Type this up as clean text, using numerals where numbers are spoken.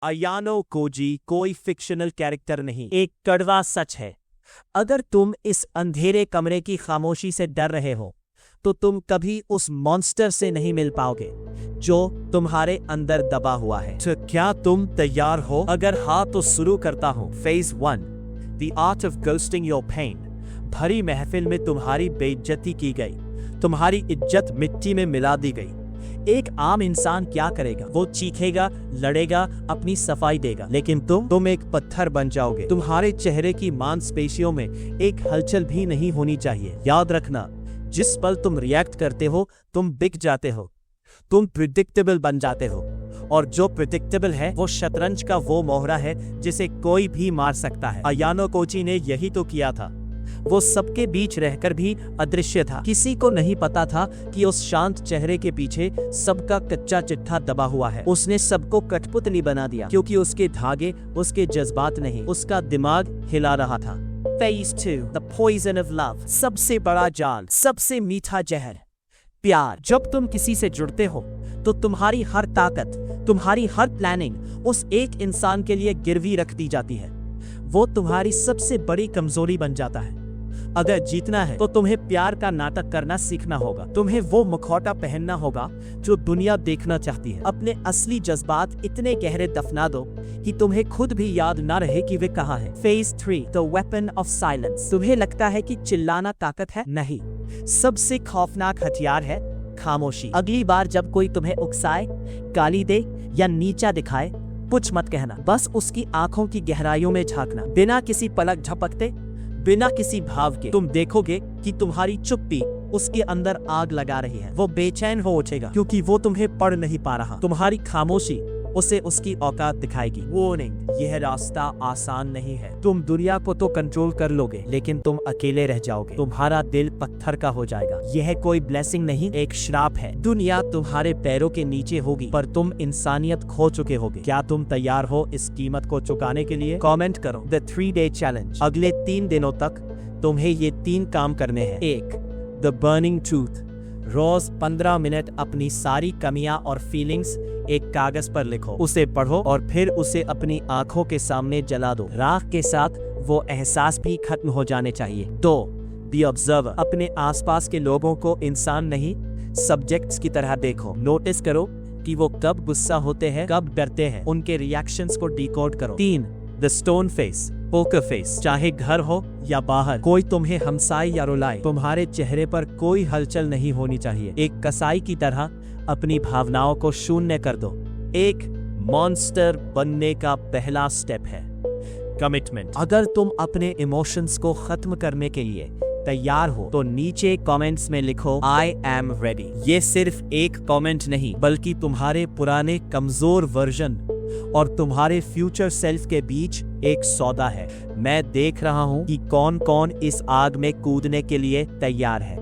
अयानो Cozi कोई fictional character नहीं, एक कड़वा सच है। अगर तुम इस अंधेरे कमरे की खामोशी से डर रहे हो तो तुम कभी उस मॉन्स्टर से नहीं मिल पाओगे जो तुम्हारे अंदर दबा हुआ है। तो क्या तुम तैयार हो? अगर हाँ तो शुरू करता हूँ। Phase 1, the art of ghosting your pain. भरी महफिल में तुम्हारी बेइज्जती की गई, तुम्हारी इज्जत मिट्टी में मिला दी गई। एक आम इंसान क्या करेगा? वो चीखेगा, लड़ेगा, अपनी सफाई देगा। लेकिन तुम एक पत्थर बन जाओगे। तुम्हारे चेहरे की मांसपेशियों में एक हलचल भी नहीं होनी चाहिए। याद रखना, जिस पल तुम रिएक्ट करते हो तुम बिक जाते हो, तुम प्रिडिक्टेबल बन जाते हो। और जो प्रिडिक्टेबल है वो शतरंज का वो मोहरा है जिसे कोई भी मार सकता है। अयानो कोजी ने यही तो किया था। वो सबके बीच रहकर भी अदृश्य था। किसी को नहीं पता था कि उस शांत चेहरे के पीछे सबका कच्चा चिट्ठा दबा हुआ है। उसने सबको कठपुतली बना दिया क्योंकि उसके धागे उसके जज्बात नहीं, उसका दिमाग हिला रहा था। Phase 2, the poison of love। सबसे बड़ा जाल, सबसे मीठा जहर, प्यार। जब तुम किसी से जुड़ते हो तो तुम्हारी हर ताकत, तुम्हारी हर प्लानिंग उस एक इंसान के लिए गिरवी रख दी जाती है। वो तुम्हारी सबसे बड़ी कमजोरी बन जाता है। अगर जीतना है तो तुम्हें प्यार का नाटक करना सीखना होगा। तुम्हें वो मुखौटा पहनना होगा जो दुनिया देखना चाहती है। अपने असली जज्बात इतने गहरे दफना दो कि तुम्हें खुद भी याद ना रहे कि वे कहाँ हैं। Phase 3, the weapon of silence. तुम्हें लगता है कि चिल्लाना ताकत है? नहीं, सबसे खौफनाक हथियार है खामोशी। अगली बार जब कोई तुम्हें उकसाए, गाली दे या नीचा दिखाए, कुछ मत कहना, बस उसकी आंखों की गहराइयों में झांकना, बिना किसी पलक झपकते, बिना किसी भाव के। तुम देखोगे कि तुम्हारी चुप्पी उसके अंदर आग लगा रही है। वो बेचैन हो उठेगा क्योंकि वो तुम्हें पढ़ नहीं पा रहा। तुम्हारी खामोशी उसे उसकी औकात दिखाएगी। वार्निंग, यह रास्ता आसान नहीं है। तुम दुनिया को तो कंट्रोल कर लोगे लेकिन तुम अकेले रह जाओगे। तुम्हारा दिल पत्थर का हो जाएगा। यह कोई ब्लेसिंग नहीं, एक श्राप है। दुनिया तुम्हारे पैरों के नीचे होगी पर तुम इंसानियत खो चुके होगे। क्या तुम तैयार हो इस कीमत को चुकाने के लिए? कमेंट करो। The 3-day challenge. अगले 3 दिनों तक तुम्हें ये 3 काम करने हैं। 1, द बर्निंग ट्रूथ। रोज 15 मिनट अपनी सारी कमियां और फीलिंग्स एक कागज पर लिखो, उसे पढ़ो और फिर उसे अपनी आंखों के सामने जला दो। राख के साथ वो एहसास भी खत्म हो जाने चाहिए। 2, बी ऑब्जर्वर। अपने आसपास के लोगों को इंसान नहीं, सब्जेक्ट्स की तरह देखो। नोटिस करो कि वो कब गुस्सा होते हैं, कब डरते हैं। उनके रिएक्शंस को डिकोड करो। 3, the stone face, poker face. चाहे घर हो या बाहर, कोई तुम्हें हमसाए या रुलाए, तुम्हारे चेहरे पर कोई हलचल नहीं होनी चाहिए। एक कसाई की तरह अपनी भावनाओं को शून्य कर दो। एक मॉन्स्टर बनने का पहला स्टेप है कमिटमेंट। अगर तुम अपने इमोशंस को खत्म करने के लिए तैयार हो तो नीचे कमेंट्स में लिखो आई एम रेडी। ये सिर्फ एक कमेंट नहीं बल्कि तुम्हारे पुराने कमजोर वर्जन और तुम्हारे फ्यूचर सेल्फ के बीच एक सौदा है। मैं देख रहा हूं कि कौन कौन इस आग में कूदने के लिए तैयार है।